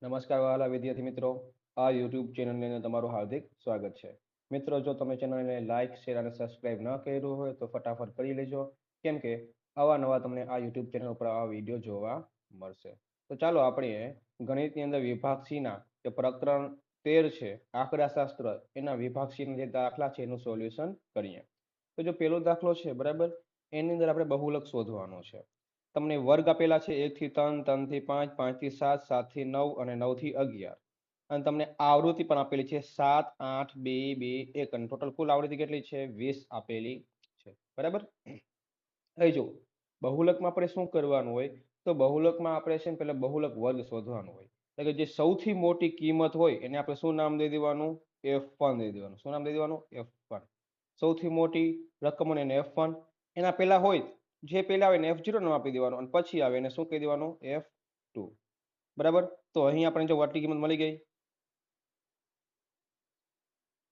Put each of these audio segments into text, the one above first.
નમસ્કાર વહાલા વિદ્યાર્થી મિત્રો, આ યુટ્યુબ ચેનલની અંદર તમારું હાર્દિક સ્વાગત છે. મિત્રો, જો તમે ચેનલને લાઇક, શેર અને સબસ્ક્રાઇબ ન કર્યું હોય તો ફટાફટ કરી લેજો, કેમ કે અવાનવા તમને આ યુટ્યુબ ચેનલ ઉપર આ વિડીયો જોવા મળશે. તો ચાલો આપણે ગણિતની અંદર વિભાગ C ના જે પ્રકરણ 13 છે આંકડાશાસ્ત્ર, એના વિભાગ C ના જે દાખલા છે એનું સોલ્યુશન કરીએ. તો જો પેલો દાખલો છે બરાબર, એની અંદર આપણે બહુલક શોધવાનો છે. તમને વર્ગ આપેલા છે 1 થી 3, 3 થી 5, 5 થી 7, 7 થી 9 અને 9 થી 11. અને તમને આવૃત્તિ પણ આપેલી છે 7, 8, 2, 2, 1 અને ટોટલ કુલ આવૃત્તિ કેટલી છે 20 આપેલી છે. બરાબર. હવે જો બહુલકમાં આપણે શું કરવાનું હોય, તો બહુલકમાં આપણે છે ને પેલા બહુલક વર્ગ શોધવાનું હોય. એટલે કે જે સૌથી મોટી કિંમત હોય એને આપણે શું નામ દઈ દેવાનું? F1 દઈ દેવાનું. શું નામ દઈ દેવાનું? F1. સૌથી મોટી રકમ એને F1, એના પહેલા હોય જે પહેલા આવે એને F0 નામ આપી દેવાનું, અને પછી આવે એને શું કહી દેવાનું? F2. બરાબર. તો અહીં આપણે જો વટી કિંમત મળી ગઈ.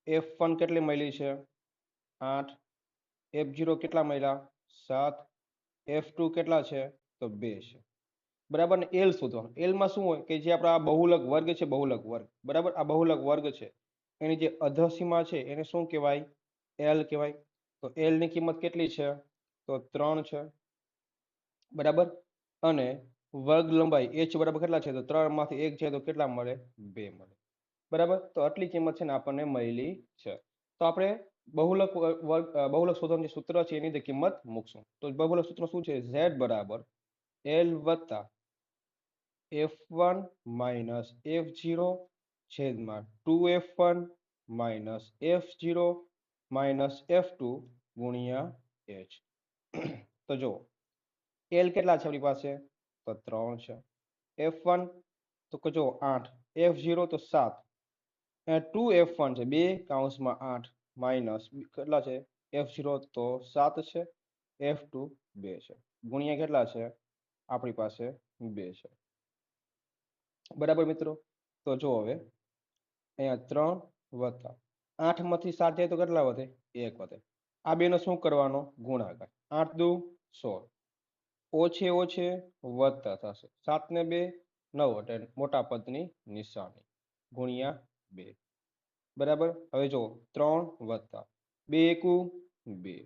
F1 કેટલી મળી છે? 8. F0 કેટલા મળ્યા? 7. F2 કેટલા છે? તો 2 છે. બરાબર. ને એલ શોધવાનું. એલમાં શું હોય કે જે આપણા બહુલક વર્ગ છે, બહુલક વર્ગ, બરાબર, આ બહુલક વર્ગ છે એની જે અધસીમા છે એને શું કહેવાય? એલ કહેવાય. તો એલ ની કિંમત કેટલી છે? તો 3 છે. બરાબર. અને વર્ગ લંબાઈ h બરાબર કેટલા છે? તો 3 માંથી 1 છે તો કેટલા મળે? 2 મળે. બરાબર. તો આટલી કિંમત છે ને આપણને મળી છે. તો આપણે બહુલક શોધવાનું જે સૂત્ર છે એની અંદર કિંમત મૂકશું. તો બહુલક સૂત્ર શું છે? z બરાબર l વત્તા f1 માઇનસ f0 છેદમાં 2f1 minus f0 minus f2 ગુણ્યા h. તો જો એલ કેટલા છે આપણી પાસે? તો 3 છે. F1 તો જો 8, F0 તો 7, અને 2F1 છે 2 કૌંસમાં 8 માઇનસ કેટલા છે? F0 તો 7 છે, F2 2 છે, ગુણ્યા કેટલા છે? આપણી પાસે 2 છે. બરાબર મિત્રો. તો જો હવે અહીંયા 3 વત્તા 8 માંથી 7 જાય તો કેટલા વધે? 1 વધે. આ બેનો શું કરવાનો? ગુણાકાર. 8 દુ 16. ઓછે ઓછે વધતા થશે. 7 ને 2 9, એટલે મોટા પદની નિશાની ગુણ્યા 2. બરાબર. હવે જો 3 વત્તા 2 એકુ 2.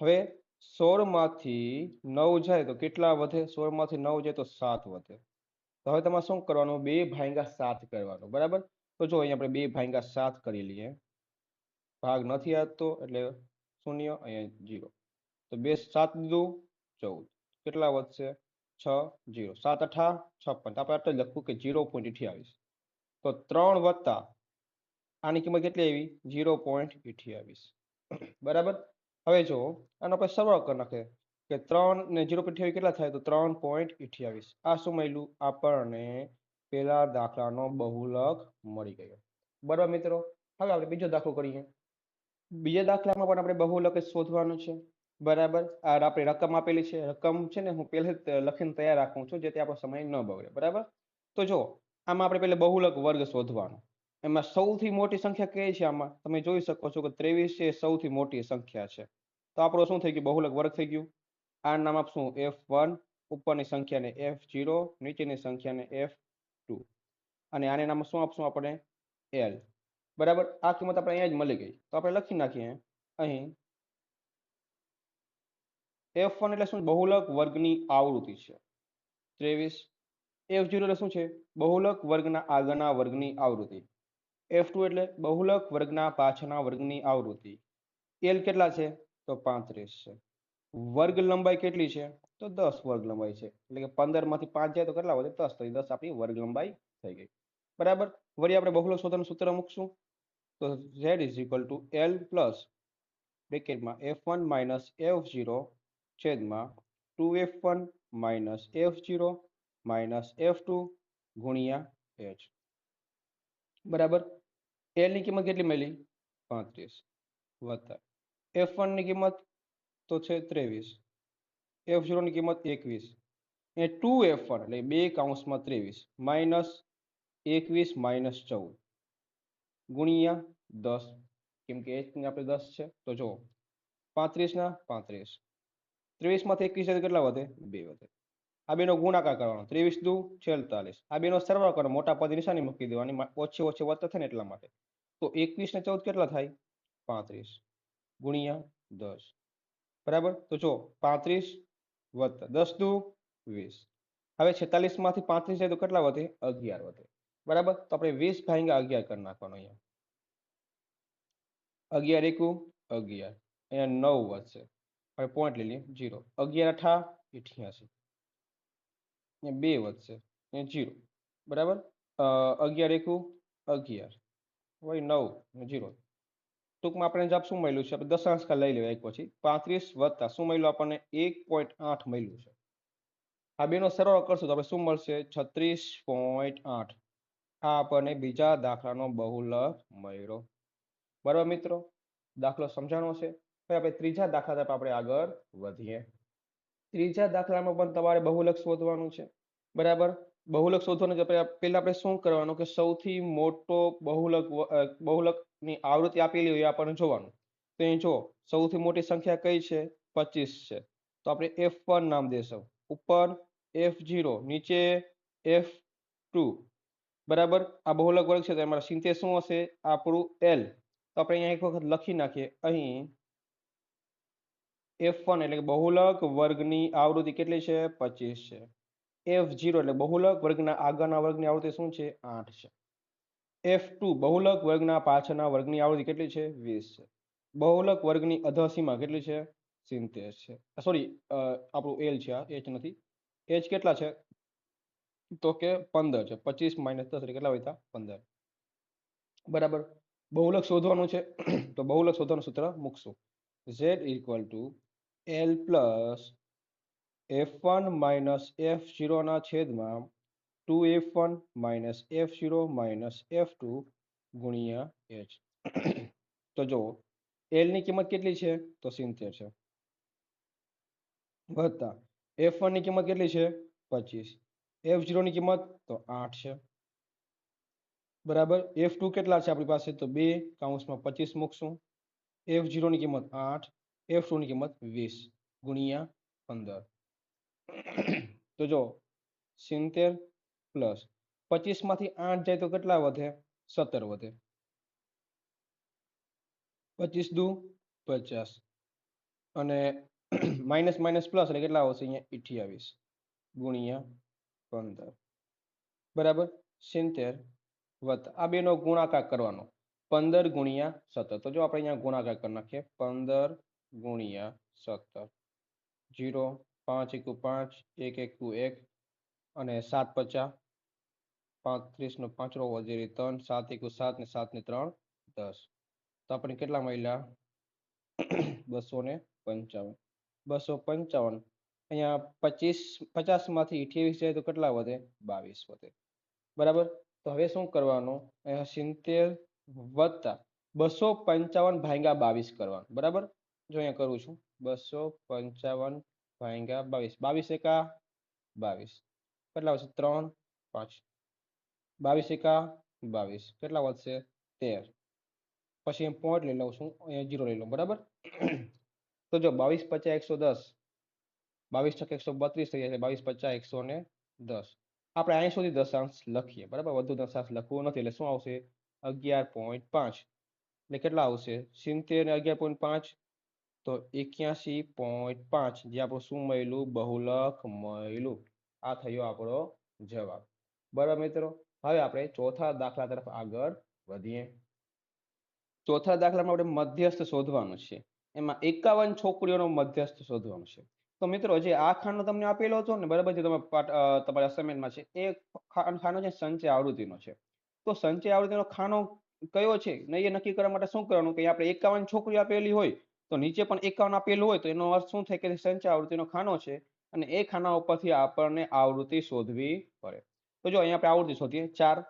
હવે 16 માંથી 9 જાય તો કેટલા વધે? 16 માંથી 9 જાય તો 7 વધે. તો હવે તમારે શું કરવાનું? 2/7 કરવાનું. બરાબર. તો જો અહીંયા આપણે 2/7 કરી લઈએ. ભાગ નથી આવતો એટલે શૂન્ય, અહીંયા 0. તો 2 7 દુ 14. કેટલા વધશે? 6 0. 7 અઠા 56. આપણે આટલું જ લખવું કે 0.28. તો 3 વત્તા આની કિંમત કેટલી આવી? 0.28. બરાબર. હવે જો આનો આપણે સરવાળો કરી નાખીએ કે 3 ને 0.28 કેટલા થાય? તો 3.28. આ શું મળ્યું આપણને? પેલા દાખલાનો બહુલક મળી ગયો. બરાબર મિત્રો. હવે આપણે બીજો દાખલો કરીએ. બીજા દાખલામાં પણ આપણે બહુલક જ શોધવાનું છે. બરાબર. આ આપણી રકમ આપેલી છે. રકમ છે ને હું પહેલેથી જ લખીને તૈયાર રાખું છું, જેથી આપણો સમય ન બગડે. બરાબર. તો જો આમાં આપણે પહેલા બહુલક વર્ગ શોધવાનો. એમાં સૌથી મોટી સંખ્યા કઈ છે? આમાં તમે જોઈ શકો છો કે 23 છે, સૌથી મોટી સંખ્યા છે. તો આપણો શું થઈ ગયું? બહુલક વર્ગ થઈ ગયું. આ નામ આપશું F1, ઉપરની સંખ્યાને F0, નીચેની સંખ્યાને F2, અને આને નામ શું આપશું આપણે? L. બરાબર. આ કિંમત આપણે અહીંયા જ મળી ગઈ, તો આપણે લખી નાખીએ અહીં F1 એટલે શું? બહુલક વર્ગની આવૃત્તિ છે 23. F0 એટલે શું છે? બહુલક વર્ગના આગળના વર્ગની આવૃત્તિ. F2 એટલે બહુલક વર્ગના પાછળના વર્ગની આવૃત્તિ. L કેટલા છે? તો 35 છે. વર્ગ લંબાઈ કેટલી છે? તો 10 વર્ગ લંબાઈ છે. એટલે કે 15 માંથી 5 જાય તો કેટલા વધે? 10. તો 10 આપણી વર્ગ લંબાઈ થઈ ગઈ. બરાબર. વળી આપણે બહુલક શોધવાનું સૂત્ર મૂકશું. તો z is equal to L plus બ્રેકેટમાં F1 માઇનસ F0 છેદમાં 2F1 minus F0 minus F2 ગુણ્યા h. બરાબર. L ની કિંમત કેટલી મળી? 35 વત્તા F1 ની કિંમત તો છે 23, F0 ની કિંમત 21, એ 2F1 એટલે 2 કૌંસમાં 23 માઇનસ 21 માઇનસ 14 ગુણ્યા 10, કેમ કે h ને આપણે 10 છે. તો જો 35 ના 35, 23 માંથી 21 કેટલા વધે? 2 વધે. આ બેનો ગુણાકાર કરવાનો 23 દુ 46 આ બેનો સરવાળો કરવાનો મોટા પદ નિશાની મૂકી દેવાની ઓછી ઓછી વધતા થાય ને એટલા માટે તો 21 ને 14 કેટલા થાય 35 ગુણ્યા 10 બરાબર તો જો 35 વત્તા 10 દુ 20 હવે 46 માંથી 35 જાય તો કેટલા વધે 11 વધે બરાબર તો આપણે 20 ભાગ્યા 11 કરી નાખવાનો અહીંયા 11 એકુ 11 અહીંયા 9 વધશે હવે પોઈન્ટ લઈ લઈએ 0 11 અઠા 88 ને 2 વધશે ને 0 બરાબર 11 એકુ 11 વળી 9 ને 0 ટૂંકમાં આપણે જવાબ શું મળ્યું છે આપણે દશાંશ કા લઈ લેવા એક પછી 35 વત્તા શું મળ્યું આપણને 1.8 મળ્યું છે આ બેનો સરવાળો કરશું તો આપણે શું મળશે 36.8 આ આપણને બીજા દાખલાનો બહુલક મળ્યો બરાબર મિત્રો દાખલો સમજાણો છે હવે આપણે ત્રીજા દાખલા તરફ આપણે આગળ વધીએ ત્રીજા દાખલામાં પણ તમારે બહુલક શોધવાનું છે બરાબર બહુલક શોધવાનું છે પહેલા આપણે શું કરવાનું કે સૌથી મોટો બહુલકની આવૃત્તિ આપેલી હોય આપણને જોવાનું તો અહીં જો સૌથી મોટી સંખ્યા કઈ છે 25 છે તો આપણે f1 નામ દેશું ઉપર f0 નીચે f2 બરાબર આ બહુલક વર્ગ છે તો અમારા સિંતેર શું હશે આપણું l તો આપણે અહીંયા એક વખત લખી નાખીએ અહીં f1 એટલે કે બહુલક વર્ગની આવૃત્તિ કેટલી છે 25 છે f0 એટલે બહુલક વર્ગના આગળના વર્ગની આવૃત્તિ શું છે 8 છે f2 બહુલક વર્ગના પાછળના વર્ગની આવૃત્તિ કેટલી છે 20 છે બહુલક વર્ગની અધસીમા કેટલી છે 70 છે સોરી આપણું l છે આ h નથી h કેટલા છે તો કે 15 છે 25 માઇનસ 10 એટલે કેટલા વધ્યા 15 બરાબર બહુલક શોધવાનું છે તો બહુલક શોધવાનું સૂત્ર મૂકશું z equal to l plus f1 minus f0 ના છેદમાં 2f1 minus f0 minus f2 ગુણ્યા h તો જો l ની કિંમત કેટલી છે તો 70 છે વત્તા f1 ની કિંમત કેટલી છે 25 f0 ની કિંમત તો 8 છે બરાબર f2 કેટલા છે આપણી પાસે તો 2 કૌંસમાં 25 મૂકશું f0 ની કિંમત 8 f2 ની કિંમત 20 ગુણ્યા 15 તો જો 70 પ્લસ 25 માંથી 8 જાય તો કેટલા વધે 17 વધે 25 દુ 50 અને માઇનસ માઇનસ પ્લસ એટલે કેટલા આવશે અહીંયા 28 ગુણ્યા 15 બરાબર 70 વત્તા આ બેનો ગુણાકાર કરવાનો 15 ગુણ્યા 17 તો જો આપણે અહીંયા ગુણાકાર કરી નાખીએ 15 ગુણ્યા 17 0 5 એકુ 5 1 એકુ 1 અને 7 50 35 નો 5 વગેરે 3 7 એકુ 7 ને 7 ને 3 10 તો આપણે કેટલા મળ્યા 255 255 અહીંયા 50 માંથી 28 જાય તો કેટલા વધે 22 વધે બરાબર તો હવે શું કરવાનું અહીંયા 70 વત્તા 255 ભાગ્યા 22 કરવાનું બરાબર જો અહીંયા કરું છું 255 ભાગ્યા 22 22 એકા 22 કેટલા વધશે 3 5 22 એકા 22 કેટલા વધશે 13 પછી એમ પોઈન્ટ લઈ લઉં છું અહીંયા 0 લઈ લઉં બરાબર તો જો 22 50 110 22 છક 132 થઈ જાય 22 50 110 આપણે અહીં સુધી દશાંશ લખીએ બરાબર વધુ દશાંશ લખવું નથી એટલે શું આવશે 11.5 એટલે કેટલા આવશે 70 ને 11.5 તો 81.5 જે આપણું શું મળ્યું બહુલક મળ્યું આ થયો આપણો જવાબ બરાબર મિત્રો હવે આપણે ચોથા દાખલા તરફ આગળ વધીએ ચોથા દાખલામાં આપણે મધ્યસ્થ શોધવાનું છે એમાં 51 છોકરીઓનો મધ્યસ્થ શોધવાનું છે તો મિત્રો જે આ ખાનો તમને આપેલો હતો ને બરાબર જે તમે તમારા અસાઇનમેન્ટમાં છે એ ખાનો છે સંચય આવૃત્તિનો છે તો સંચય આવૃત્તિનો ખાનો કયો છે ને એ નક્કી કરવા માટે શું કરવાનું કે આપણે 51 છોકરીઓ આપેલી હોય તો નીચે પણ 51 આપેલું હોય તો એનો અર્થ શું થાય કે સંચય આવૃત્તિનો ખાનો છે અને એ ખાના ઉપરથી આપણને આવૃત્તિ શોધવી પડે તો જો અહીંયા આપણે આવૃત્તિ શોધીએ 4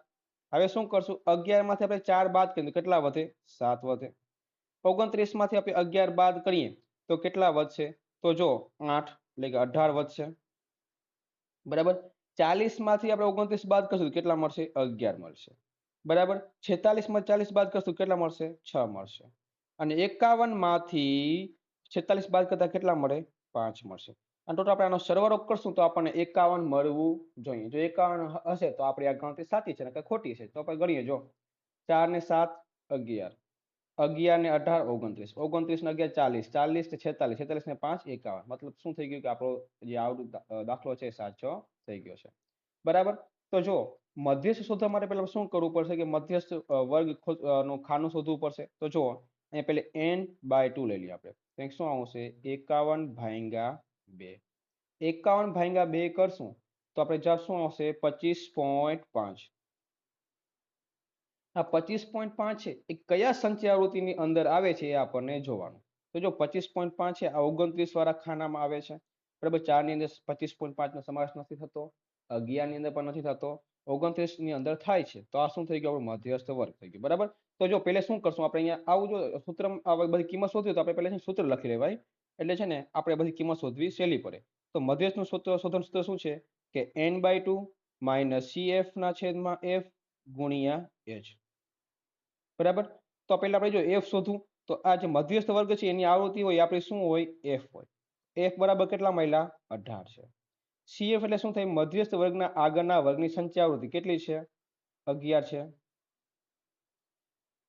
હવે શું કરશું 11 માંથી આપણે 4 બાદ કરીએ કેટલા વધે 7 વધે 29 માંથી આપણે 11 બાદ કરીએ તો કેટલા વધશે તો જો 8 એટલે કે 18 વધશે બરાબર 40 માંથી આપણે 29 બાદ કરશું તો કેટલા મળશે 11 મળશે બરાબર 46 માં 40 બાદ કરશું કેટલા મળશે 6 મળશે અને 51 માંથી 46 બાદ કરતા કેટલા મળે 5 મળશે ટોટલ આપણે આનો સરવાળો કરશું તો આપણને 51 મળવું જોઈએ. જો 51 હશે તો આપણી આ ગણતરી સાચી છે ને ખોટી છે. તો આપણે ગણીએ. જો 4 ને 7 11, 11 ને 18 29, 29 ને 11 40, 40 ને 46, 46 ને 5 51. મતલબ શું થઈ ગયું કે આપણો જે આવડું દાખલો છે એ સાચો થઈ ગયો છે. બરાબર. તો જો મધ્યસ્થ શોધવા માટે પહેલા શું કરવું પડશે કે મધ્યસ્થ વર્ગ નું ખાનું શોધવું પડશે. તો જો અહીંયા પેલે n/2 લઈ લઈએ આપણે. કંઈક શું આવશે 51/2. 51/2 કરશું તો આપણે જવાબ શું આવશે 25.5. આ 25.5 છે એ કયા સંખ્યા આવૃત્તિની અંદર આવે છે એ આપણને જોવાનું. તો જો 25.5 છે આ 29 વાળા ખાનામાં આવે છે. બરાબર. 4 ની અંદર 25.5 નો સમાવેશ નથી થતો, 11 ની અંદર પણ નથી થતો, 29 ની અંદર થાય છે. તો આ શું થઈ ગયું આપણું મધ્યસ્થ વર્ગ થઈ ગયું. બરાબર. તો જો પહેલા શું કરશું આપણે અહીંયા આવું જો સૂત્ર બધી કિંમત શોધવી તો આપણે પહેલા સૂત્ર લખી લેવાય. એટલે છે ને આપણે બધી કિંમત શોધવી સહેલી પડે. તો મધ્યસ્થનું શોધન સૂત્ર શું છે કે n/2 માઇનસ CF ના છેદમાં F ગુણ્યા H. બરાબર. તો પહેલા આપણે જો F શોધવું તો આ જે મધ્યસ્થ વર્ગ છે એની આવૃત્તિ હોય આપણે શું હોય F હોય. F બરાબર કેટલા મળ્યા 18 છે. CF એટલે શું થાય મધ્યસ્થ વર્ગના આગળના વર્ગની સંખ્યા આવૃત્તિ કેટલી છે 11 છે.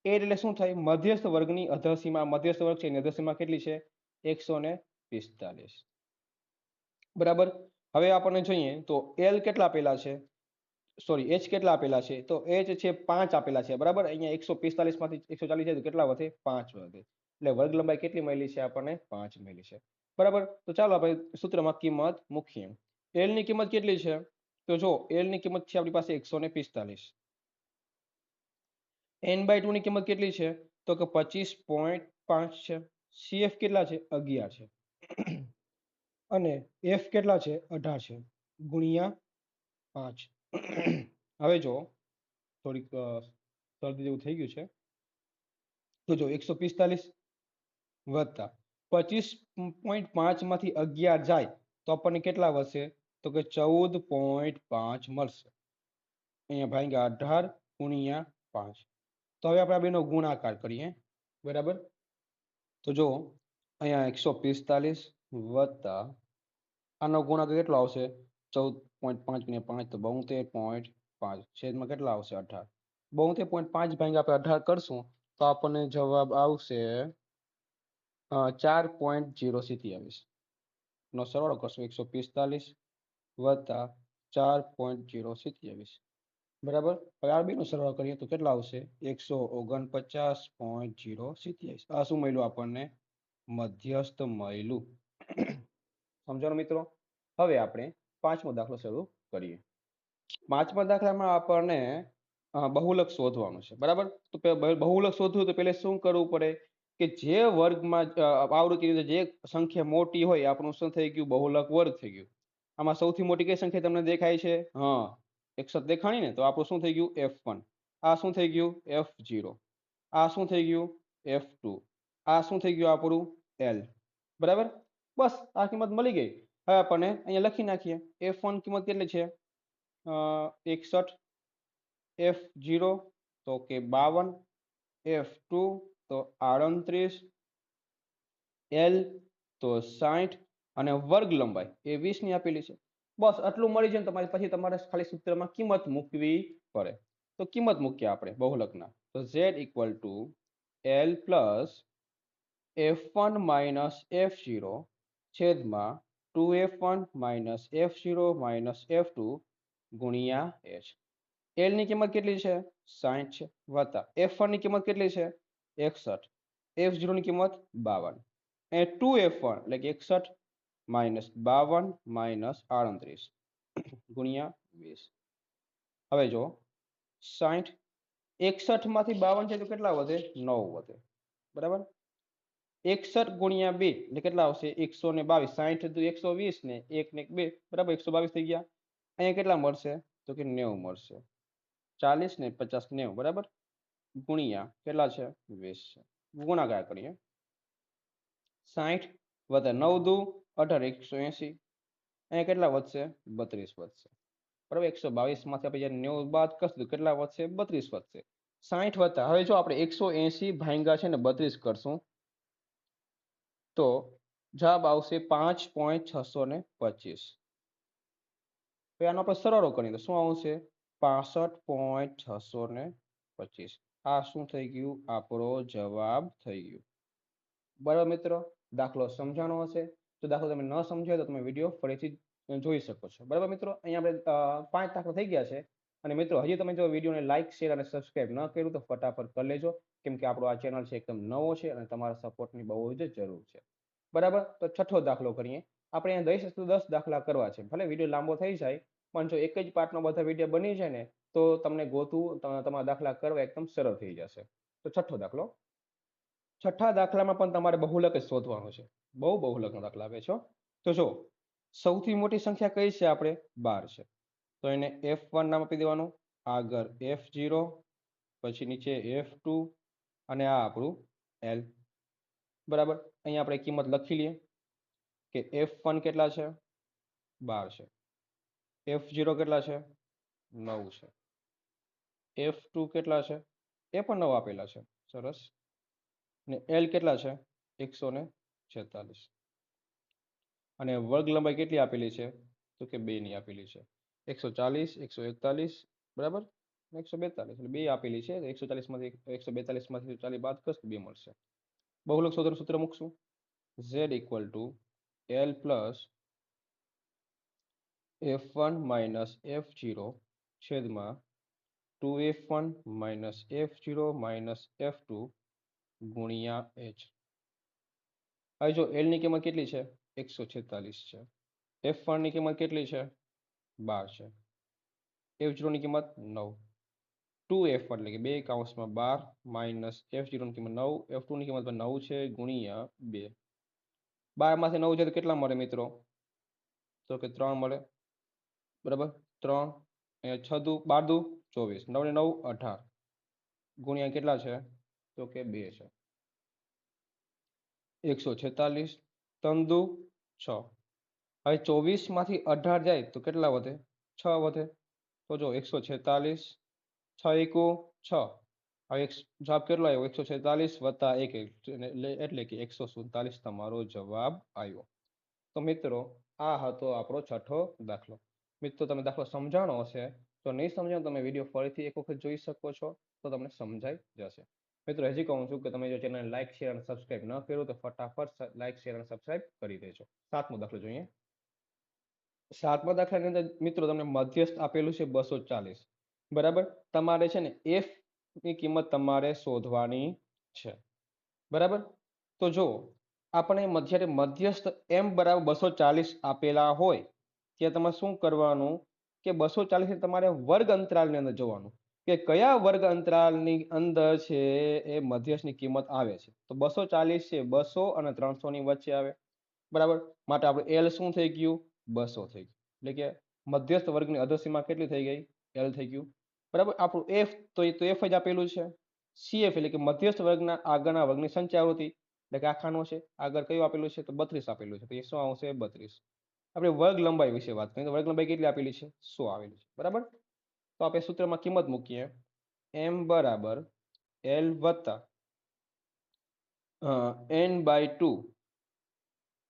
એ એટલે શું થાય મધ્યસ્થ વર્ગની અધસીમા, મધ્યસ્થ વર્ગ છે એની અધસીમા કેટલી છે 145. બરાબર. હવે આપણને જોઈએ તો L કેટલા આપેલા છે, સોરી H કેટલા આપેલા છે. તો H છે 5 આપેલા છે. બરાબર. અહીંયા 145 માંથી 140 જાય તો કેટલા વધે 5 વધે. એટલે વર્ગ લંબાઈ કેટલી મળી છે આપણને 5 મળી છે. બરાબર. તો ચાલો આપણે સૂત્રમાં કિંમત મૂકીએ. L ની કિંમત કેટલી છે તો જો L ની કિંમત છે આપણી પાસે 145. n/2 ની કિંમત કેટલી છે તો કે 25.5 છે. CF કેટલા છે 11 છે. અને F કેટલા છે 18 છે ગુણ્યા 5. હવે જો થોડીક શરદી જેવું થઈ ગયું છે. તો જો 145 વત્તા 25.5 માંથી 11 જાય તો આપણને કેટલા વધશે તો કે 14.5 મળશે. અહીંયા ભાગ્યા 18 ગુણ્યા 5. તો હવે આપણે આ બેનો ગુણાકાર કરીએ. બરાબર. તો જો અહીંયા 145 વત્તા આનો ગુણાકાર કેટલો આવશે 14.5 ગુણ્યા 5 તો 72.5 છેદમાં કેટલા આવશે 18. 72.5 ભાગ્યા આપણે 18 કરશું તો આપણને જવાબ આવશે 4.027 નો સરવાળો કરશું 145 વત્તા 4.027. બરાબર. હવે આ બેનો સરવાળો કરીએ તો કેટલા આવશે 149.027. આ શું મળ્યું આપણને મધ્યસ્થ મળ્યું. સમજાણું મિત્રો. હવે આપણે પાંચમો દાખલો શરૂ કરીએ. પાંચમા દાખલામાં આપણને બહુલક શોધવાનું છે. બરાબર. તો બહુલક શોધવું તો પહેલા શું કરવું પડે કે જે વર્ગમાં આવૃત્તિની અંદર જે સંખ્યા મોટી હોય આપણું શું થઈ ગયું બહુલક વર્ગ થઈ ગયું. આમાં સૌથી મોટી કઈ સંખ્યા તમને દેખાય છે હા 61 દેખાણી ને તો આપણું શું થઈ ગયું F1. આ શું થઈ ગયું F0. આ શું થઈ ગયું F2. આ શું થઈ ગયું આપણું L. બરાબર. બસ આ કિંમત મળી ગઈ. હવે આપણને અહીંયા લખી નાખીએ. F1 કિંમત કેટલી છે 61, F0 તો કે 52, F2 તો 38, L તો 60 અને વર્ગ લંબાઈ એ 20 ની આપેલી છે. બસ આટલું મળી જાય તમારે પછી તમારે ખાલી સૂત્રમાં કિંમત મૂકવી પડે. તો કિંમત મૂકીએ આપણે બહુલકના. તો Z = L plus F1 minus F0 છેદમાં 2F1 minus F0 minus F2 ગુણ્યા H. L ની કિંમત કેટલી છે 60 છે વત્તા F1 ની કિંમત કેટલી છે 61, F0 ની કિંમત 52 અને 2F1 એટલે કે 61 માઇનસ 52 માઇનસ 38 ગુણ્યા 20. હવે જો 60 61 માંથી 52 છે તો કેટલા વધે 9 વધે. બરાબર. 61 ગુણ્યા 2 એટલે કેટલા આવશે 122. 60 તો 120 ને 1 ને 2 બરાબર 122 થઈ ગયા. અહીંયા કેટલા મળશે તો કે 90 મળશે. 40 ને 50 90 બરાબર ગુણ્યા કેટલા છે 20 છે. ગુણાકાર કરીએ. 60 વત્તા 9 દુ 18 180. અહીંયા કેટલા વધશે 32 વધશે. બરાબર 122 માંથી આપણે જ્યારે 90 બાદ કરશું કેટલા વધશે 32 વધશે. 60 વત્તા હવે જો આપણે 180 ભાગ્યા છે ને 32 કરશું તો જવાબ આવશે 5.625. તો આનો આપણે સરવાળો કરીએ તો શું આવશે? 65.625. આ શું થઈ ગયું? આપણો જવાબ થઈ ગયું. બરાબર મિત્રો, દાખલો સમજાણો હશે. તો દાખલો તમે ન સમજાય તો તમે વિડીયો ફરીથી જોઈ શકો છો. બરાબર મિત્રો, અહીંયા આપણે 5 દાખલા થઈ ગયા છે. અને મિત્રો, હજી તમે જો વિડીયોને લાઇક, શેર અને સબસ્ક્રાઇબ ન કર્યું તો ફટાફટ કરી લેજો, કેમ કે આપણો આ ચેનલ છે એકદમ નવો છે અને તમારા સપોર્ટની બહુ જ જરૂર છે. બરાબર, તો છઠ્ઠો દાખલો કરીએ. આપણે અહીંયા 10 દાખલા કરવા છે. ભલે વિડીયો લાંબો થઈ જાય, પણ જો એક જ પાર્ટમાં બધા વિડીયો બની જાય ને તો તમને ગોતું તમારા દાખલા કરવા એકદમ સરળ થઈ જશે. તો છઠ્ઠો દાખલો. છઠ્ઠા દાખલામાં પણ તમારે બહુલક જ શોધવાનું છે. બહુ બહુલકનો દાખલા આવે છે. તો જો સૌથી મોટી સંખ્યા કઈ છે? આપણે 12 છે. તો એને F1 નામ આપી દેવાનું, આગળ F0, પછી નીચે F2 અને આ આપણું L. બરાબર, અહીંયા આપણે કિંમત લખી લઈએ કે F1 કેટલા છે? 12 છે. F0 કેટલા છે? 9 છે. F2 કેટલા છે? એ પણ 9 આપેલા છે. સરસ. અને L કેટલા છે? 146. અને વર્ગ લંબાઈ કેટલી આપેલી છે? તો કે 2 ની આપેલી છે. 140, 141, બરાબર, 142, એટલે 2 આપેલી છે. 140 માંથી 142 માંથી 40 બાદ કરશું, 2 મળશે. બહુલક શોધવાનું સૂત્ર મૂકશું. Z equal to L plus F1 minus F0 છેદમાં 2F1 minus F0 minus F2 ગુણ્યા H. હવે જો L ની કિંમત કેટલી છે? 146 છે. F1 ની કિંમત કેટલી છે? 12 છે. F0 ની કિંમત 9. 2F1 એટલે કે 2 કૌંસમાં 12 માઇનસ F0 ની કિંમત 9, F2 ની કિંમત 9 છે ગુણ્યા 2. 12 માંથી 9 જાય તો કેટલા મળે મિત્રો? તો કે 3 મળે. બરાબર, 3. અહીંયા 6 દુ 12 દુ 24, 9 ને 9 18 ગુણ્યા કેટલા છે? તો કે 2 છે. 146, 3 દુ 6. હવે 24 માંથી 18 જાય તો કેટલા વધે? 6 વધે. તો જો 146, 6 એકુ 6. હવે જવાબ કેટલો આવ્યો? 146 વત્તા 1 એટલે કે 147 તમારો જવાબ આવ્યો. તો મિત્રો, આ હતો આપણો છઠ્ઠો દાખલો. મિત્રો, તમે દાખલો સમજાણો હશે. તો નહીં સમજાણો તમે વિડીયો ફરીથી એક વખત જોઈ શકો છો, તો તમને સમજાઈ જશે. મિત્રો, હજી કહું છું કે તમે જો ચેનલ લાઇક, શેર અને સબસ્ક્રાઇબ ન કર્યું તો ફટાફટ લાઇક, શેર અને સબસ્ક્રાઇબ કરી દેજો. 7મો દાખલો જોઈએ. 7મા દાખલાની અંદર મિત્રો તમને મધ્યસ્થ આપેલું છે 240. બરાબર, તમારે છે ને F ની કિંમત તમારે શોધવાની છે. બરાબર, તો જો આપણે જ્યારે મધ્યસ્થ M બરાબર 240 આપેલા હોય ત્યાં તમારે શું કરવાનું કે 240 તમારે વર્ગ અંતરાલની અંદર જોવાનું કે કયા વર્ગ અંતરાલની અંદર છે એ મધ્યસ્થની કિંમત આવે છે. તો 240 છે 200 અને 300 ની વચ્ચે આવે. બરાબર, માટે આપણે L શું થઈ ગયું? 200 થઈ ગયું. એટલે કે મધ્યસ્થ વર્ગની અધોસીમા કેટલી થઈ ગઈ? L થઈ ગયું. બરાબર, આપણું F તો એ તો F જ આપેલું છે. CF એટલે કે મધ્યસ્થ વર્ગના આગળના વર્ગની સંચાવૃત્તિ, એટલે કે આખાનો છે. આગળ કયું આપેલું છે? તો 32 આપેલું છે. તો એ શું આવશે? 32. આપણે વર્ગ લંબાઈ વિશે વાત કરીએ તો વર્ગ લંબાઈ કેટલી આપેલી છે? 100 આવેલી છે. બરાબર, તો આપણે સૂત્રમાં કિંમત મૂકીએ. M બરાબર L વત્તા n/2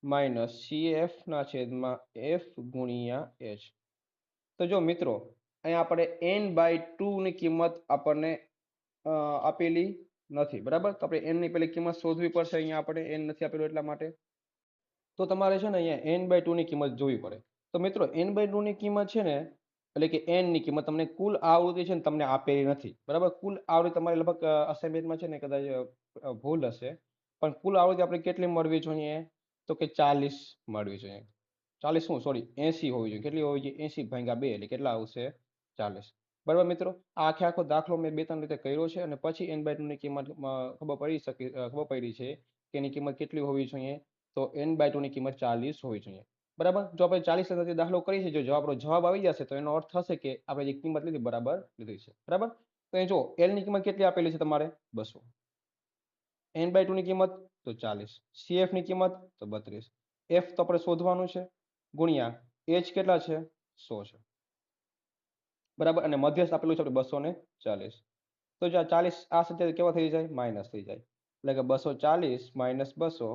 માઇનસ CF ના છેદમાં F ગુણ્યા H. તો જો મિત્રો, અહીંયા આપણે n/2 ની કિંમત આપણને આપેલી નથી. બરાબર, તો આપણે n ની પહેલી કિંમત શોધવી પડશે. અહીંયા આપણે n નથી આપેલું એટલા માટે. તો તમારે છે ને અહીંયા n/2 ની કિંમત જોવી પડે. તો મિત્રો, n/2 ની કિંમત છે ને, એટલે કે n ની કિંમત તમને કુલ આવૃત્તિ છે ને તમને આપેલી નથી. બરાબર, કુલ આવૃત્તિ તમારે લગભગ અસાઇનમેન્ટમાં છે ને કદાચ ભૂલ હશે, પણ કુલ આવૃત્તિ આપણે કેટલી મળવી જોઈએ? તો કે 40 મળવી જોઈએ. 40 શું, સોરી, 80 હોવી જોઈએ. કેટલી હોવી જોઈએ? 80/2 એટલે કેટલા આવશે? 40. બરાબર મિત્રો, આ આખો દાખલો મેં 2-3 રીતે કર્યો છે અને પછી n/2 ની કિંમત ખબર પડી છે કે એની કિંમત કેટલી હોવી જોઈએ? તો n/2 ની કિંમત 40 હોવી જોઈએ. બરાબર, જો આપણે 40 સાથે દાખલો કરીએ છીએ, જો આપણો જવાબ આવી જશે તો એનો અર્થ થશે કે આપણે જે કિંમત લીધી બરાબર લીધી છે. બરાબર, તો એ જો L ની કિંમત કેટલી આપેલી છે તમારે? 200. n/2 ની કિંમત તો 40. CF ની કિંમત તો 32. F તો આપણે શોધવાનું છે ગુણ્યા H કેટલા છે? 100 છે. બરાબર, અને મધ્યસ્થ આપેલું છે આપણે 240. તો જો આ 40 આ સંખ્યા કેવા થઈ જાય? માઇનસ થઈ જાય. એટલે કે 240 માઇનસ 200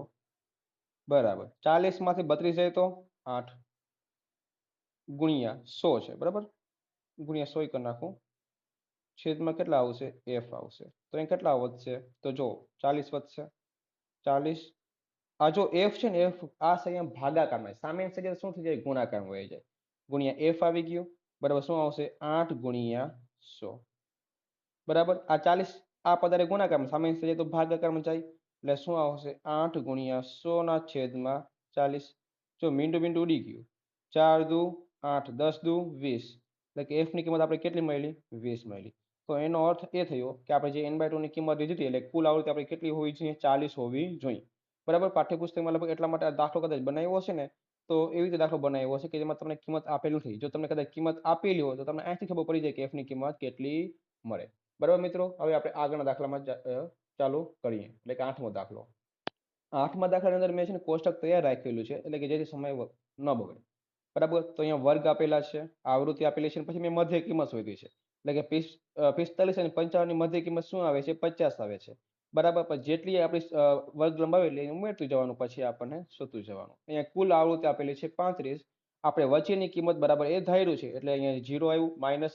બરાબર 40 માંથી 32 જાય તો 8 ગુણ્યા 100 છે બરાબર, ગુણ્યા 100 કરી નાખું, છેદમાં કેટલા આવશે f આવશે. તો અહીં કેટલા વધશે તો જો 40 વધશે, 40. આ જો f છે ને f આ સંખ્યા ભાગાકારમાં સામે સંખ્યા શું થઈ જાય ગુણાકારમાં વહી જાય, ગુણ્યા f આવી ગયું બરાબર, શું આવશે 8 ગુણ્યા 100 બરાબર. આ 40 આ પદારે ગુણાકારમાં સામે સંખ્યા તો ભાગાકારમાં જાય એટલે શું આવશે 8 ગુણ્યા 100 ના છેદમાં 40. જો મીંડું મીંડું ઉડી ગયું, 4 દુ 8, 10 દુ 20, એટલે કે f ની કિંમત આપણે કેટલી મળી 20 મળી. તો એનો અર્થ એ થયો કે આપણે જે n/2 ની કિંમત લીધી હતી એટલે કુલ આવૃત્તિ આપણે કેટલી હોવી જોઈએ 40 હોવી જોઈએ બરાબર. પાઠ્યપુસ્તકમાં લગભગ એટલા માટે આ દાખલો કદાચ બનાવ્યો હશે ને તો એવી રીતે દાખલો બનાવ્યો હશે કે જેમાં તમને કિંમત આપેલું નથી. જો તમને કદાચ કિંમત આપેલી હોય તો તમને અહીંથી ખબર પડી જાય કે f ની કિંમત કેટલી મળે બરાબર. મિત્રો હવે આપણે આગળના દાખલામાં ચાલુ કરીએ એટલે કે 8મો દાખલો. 8મા દાખલાની અંદર મેં છે ને કોષ્ટક તૈયાર રાખેલું છે એટલે કે જેથી સમય ન બગડે બરાબર. તો અહીંયા વર્ગ આપેલા છે, આવૃત્તિ આપેલી છે, પછી મેં મધ્ય કિંમત શોધી છે એટલે કે 45 અને 55 ની મધ્ય કિંમત શું આવે છે 50 આવે છે બરાબર. પણ જેટલી આપણી વર્ગ લંબાવે એટલે એને ઉમેરતું જવાનું, પછી આપણને શોધતું જવાનું. અહીંયા કુલ આવૃત્તિ આપેલી છે 35, આપણે વચ્ચેની કિંમત બરાબર એ ધાર્યું છે એટલે અહીંયા 0 આવ્યું, -1 -2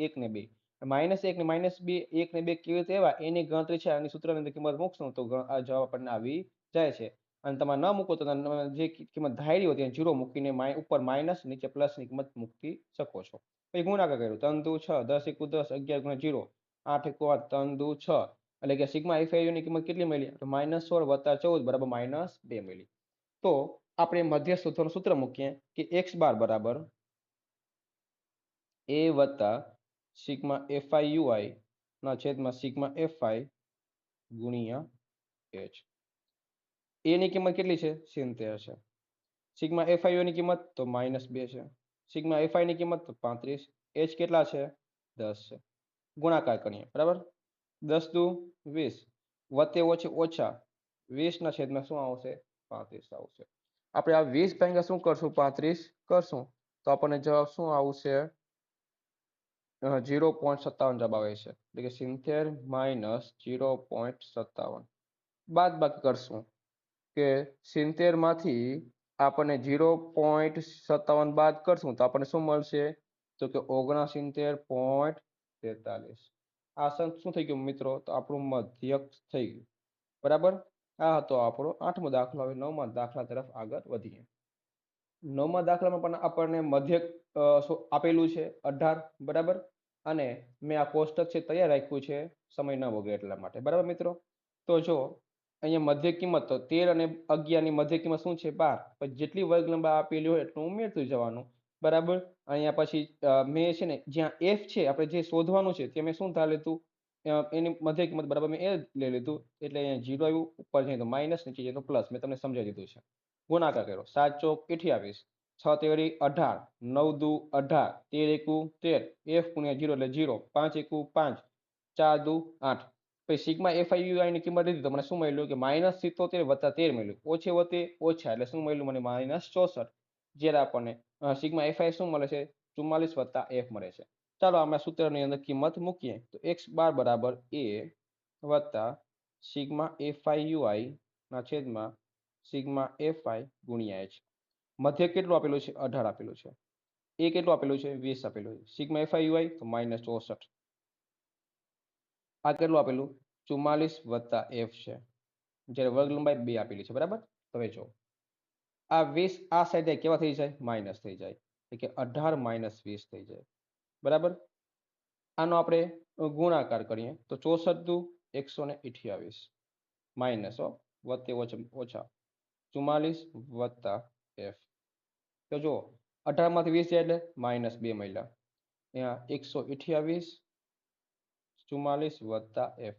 1 ને 2, -1 ને -2 1 ને 2 કેવી રીતે આવ્યા એની ગણતરી છે આની સૂત્રની અંદર કિંમત મૂકશું તો આ જવાબ આપણને આવી જાય છે. અને તમે ન મૂકો તો તમે જે કિંમત ધારી હોય ત્યાં 0 મૂકીને ઉપર માઇનસ નીચે પ્લસ ની કિંમત મૂકી શકો છો. પછી ગુણાકાર કર્યું, 3 દુ 6, 10 એકુ 10, 11 ગુણ્યા 0, 8 એકુ 8, 3 દુ 6, એટલે કે સિગ્મા એફઆઈ ની કિંમત કેટલી મળી તો -16 વત્તા 14 બરાબર -2 મળી. તો આપણે મધ્ય શોધવાનું સૂત્ર મૂકીએ કે x બાર બરાબર a વત્તા સિગ્મા એફઆઈ યુઆઈ ના છેદમાં સિગ્મા એફઆઈ ગુણ્યા h. a ની કિંમત કેટલી છે 70 છે, સિગ્મા એફઆઈ ની કિંમત તો -2 છે, સિગ્મા એફઆઈ ની કિંમત તો 35, h કેટલા છે 10 છે. ગુણાકાર કરીએ બરાબર, 10 દુ 20, વત્તે ઓછા 20 ના છેદમાં શું આવશે 35 આવશે. આપણે આ 20 ભાગ્યા શું કરશું 35 કરશું તો આપણને જવાબ શું આવશે 0.57 જવાબ આવે છે એટલે કે 70 માઇનસ 0.57. બાદ બાકી કરશું કે 70 માંથી આપણને 0.57 બાદ કરશું તો આપણને શું મળશે તો કે 69.43. આ શું થઈ ગયું મિત્રો તો આપણું મધ્યક થઈ ગયું બરાબર. આ હતો આપણો 8મો દાખલો. હવે 9મા દાખલા તરફ આગળ વધીએ. 9મા દાખલામાં પણ આપણને મધ્યક આપેલું છે 18 બરાબર, અને મેં આ કોષ્ટક છે તૈયાર રાખ્યું છે સમય ન બગડે એટલા માટે બરાબર મિત્રો. તો જો અહીંયા મધ્ય કિંમત તો 13 અને 11 ની મધ્ય કિંમત શું છે 12, પછી જેટલી વર્ગ લંબાઈ આપેલી હોય એટલું ઉમેરતું જવાનું બરાબર. અહીંયા પછી મેં છે ને જ્યાં f છે આપણે જે શોધવાનું છે તે મેં શું ધાર લીધું એની મધ્ય કિંમત બરાબર મેં એ લઈ લીધું એટલે અહીંયા 0 આવ્યું, ઉપર જાય તો માઇનસ, નીચે જાય તો પ્લસ. મેં તમને સમજાવી દીધું છે. ગુણાકાર કર્યો, 7 ચોક 28, 6 તેરી 18, 9 દુ 18, 13 એકુ 13, f ગુણ્યા 0 એટલે 0, 5 એકુ 5, 4 દુ 8. પછી સિગ્મા એફઆઈ ની કિંમત લીધી તો મને શું મળ્યું કે -77 વત્તા 13 મળ્યું, ઓછે વત્તે ઓછા એટલે શું મળ્યું મને -64. જ્યારે આપણને સિગ્મા એફઆઈ શું મળે છે 44 વત્તા f મળે છે. ચાલો આપણે સૂત્રની અંદર કિંમત મૂકીએ તો x બાર બરાબર a વત્તા સિગ્મા એફઆઈ યુઆઈ ના છેદમાં સિગ્મા એફઆઈ ગુણ્યા h. મધ્ય કેટલું આપેલું છે 18 આપેલું છે, એ કેટલું આપેલું છે 20 આપેલું છે, સિગ્મા એફઆઈ યુઆઈ તો -64. આ કેટલું આપેલું 44 વત્તા f છે, જ્યારે વર્ગ લંબાઈ 2 આપેલી છે બરાબર. હવે જો આ 20 આ સાઈડે કેવા થઈ જાય માઇનસ થઈ જાય એટલે કે 18 - 20 થઈ જાય બરાબર. આનો આપણે ગુણાકાર કરીએ તો 64 દુ 128 માઇનસ વત્તે ઓછા 44 વત્તા f. તો જો 18 માંથી 20 જાય એટલે -2 મળ્યા, અહીંયા 128 44 વત્તા f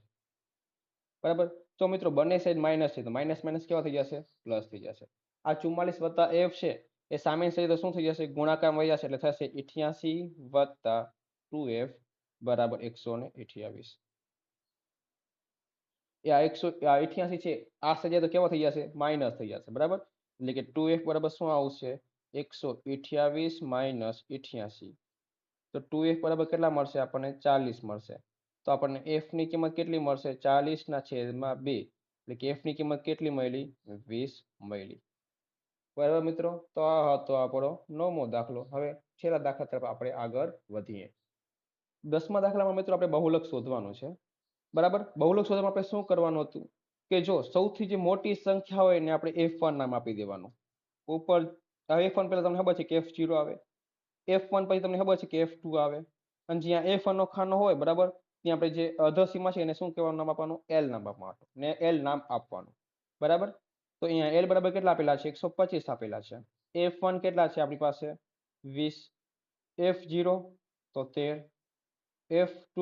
બરાબર. તો મિત્રો બંને સાઈડ માઇનસ છે તો માઇનસ માઇનસ કેવા થઈ જશે પ્લસ થઈ જશે. આ 44 વત્તા f છે એ સામેની સાઈડ તો શું થઈ જશે ગુણાકાર વહી જશે એટલે થશે 88 વત્તા 2f બરાબર 128. એ આ 188 છે આ સાઈડ તો કેવો થઈ જશે માઇનસ થઈ જશે બરાબર. એટલે કે 2f બરાબર શું આવશે 128 માઇનસ 88. તો 2f બરાબર કેટલા મળશે આપણને 40 મળશે. તો આપણને f ની કિંમત કેટલી મળશે 40 ના છેદમાં 2. એટલે કે એફ ની કિંમત કેટલી મળી? 20 મળી. બરાબર મિત્રો, તો આ હતો આપણો 9મો દાખલો. હવે છેલ્લા દાખલા તરફ આપણે આગળ વધીએ. 10મા દાખલામાં મિત્રો આપણે બહુલક શોધવાનું છે. બરાબર, બહુલક શોધવામાં આપણે શું કરવાનું હતું કે જો સૌથી જે મોટી સંખ્યા હોય એને આપણે F1 નામ આપી દેવાનું. ઉપર F1 પહેલા તમને ખબર છે કે F0 આવે, F1 પછી તમને ખબર છે કે F2 આવે, અને જ્યાં F1 નો ખાનો હોય બરાબર ત્યાં આપણે જે અધસીમા છે એને શું કહેવાનું નામ આપવાનું? L નામ આપવાનું ને L નામ આપવાનું. બરાબર, તો અહીંયા L બરાબર કેટલા આપેલા છે? 125 આપેલા છે. F1 કેટલા છે આપણી પાસે? 20. F0 તો 13, F2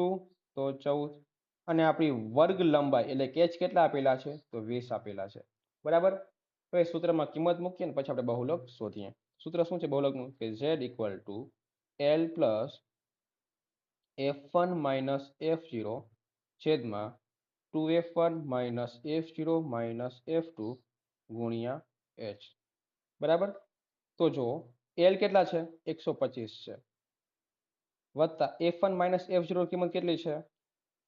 તો 14, અને આપણી વર્ગ લંબાઈ એટલે કે h કેટલા આપેલા છે? તો 20 આપેલા છે. બરાબર, હવે સૂત્રમાં કિંમત મૂકીએ ને પછી આપણે બહુલક શોધીએ. સૂત્ર શું છે બહુલકનું? કે z equal to L plus F1 minus F0 છેદમાં 2F1 minus F0 minus F2 ગુણ્યા h. બરાબર, તો જો L કેટલા છે? 125 છે, વત્તા F1 માઇનસ F0 કિંમત કેટલી છે?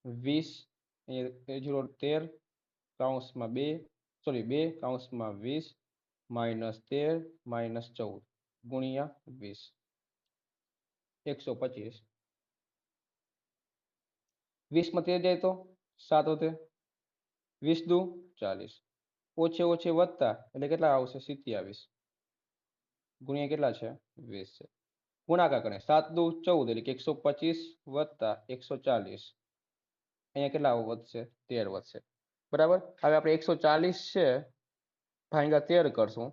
20. A0 13 કૌંસમાં 2, સોરી 2 કૌંસમાં 20 માઇનસ 13 માઇનસ 14 ગુણ્યા 20. 125 20 માં 13 જાય તો 7 હોતે, 20 દુ 40, ઓછે ઓછે વત્તા એટલે કેટલા આવશે? 27 ગુણ્યા કેટલા છે? 20 છે. ગુણાકાર કરે 7 દુ 14 એટલે કે 125 વત્તા 140, અહીંયા કેટલા વધશે? 13 વધશે. બરાબર, હવે આપણે 140 છે ભાગ્યા 13 કરશું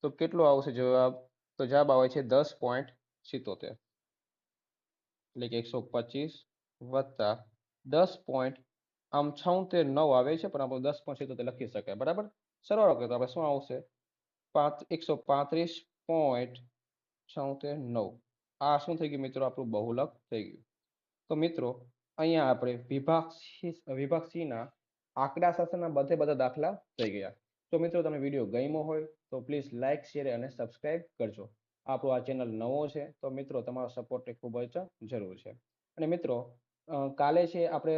તો કેટલો આવશે જવાબ? તો જવાબ આવે છે 10.77, એટલે કે 125 વત્તા 10. આમ 76 આવે છે પણ આપણે 10.77 લખી શકાય. બરાબર, સરવાળો કરીએ તો આપણે શું આવશે? 135.76. આ શું થઈ ગયું મિત્રો? આપણું બહુલક થઈ ગયું. તો મિત્રો અહીંયા આપણે વિભાગ સી ના આંકડા શાસ્ત્રના બધા દાખલા થઈ ગયા. તો મિત્રો તમને વિડીયો ગમ્યો હોય તો પ્લીઝ લાઇક, શેર અને સબસ્ક્રાઇબ કરજો. આપણો આ ચેનલ નવો છે તો મિત્રો તમારો સપોર્ટ ખૂબ જ જરૂર છે. અને મિત્રો કાલે છે આપણે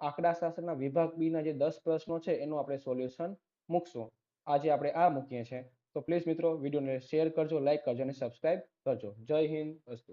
આંકડા શાસ્ત્રના વિભાગ બી ના જે 10 પ્રશ્નો છે એનું આપણે સોલ્યુશન મૂકશું. આજે આપણે આ મૂકીએ છીએ. તો પ્લીઝ મિત્રો વિડીયોને શેર કરજો, લાઇક કરજો અને સબસ્ક્રાઇબ કરજો. જય હિન્દ, અસ્તુ.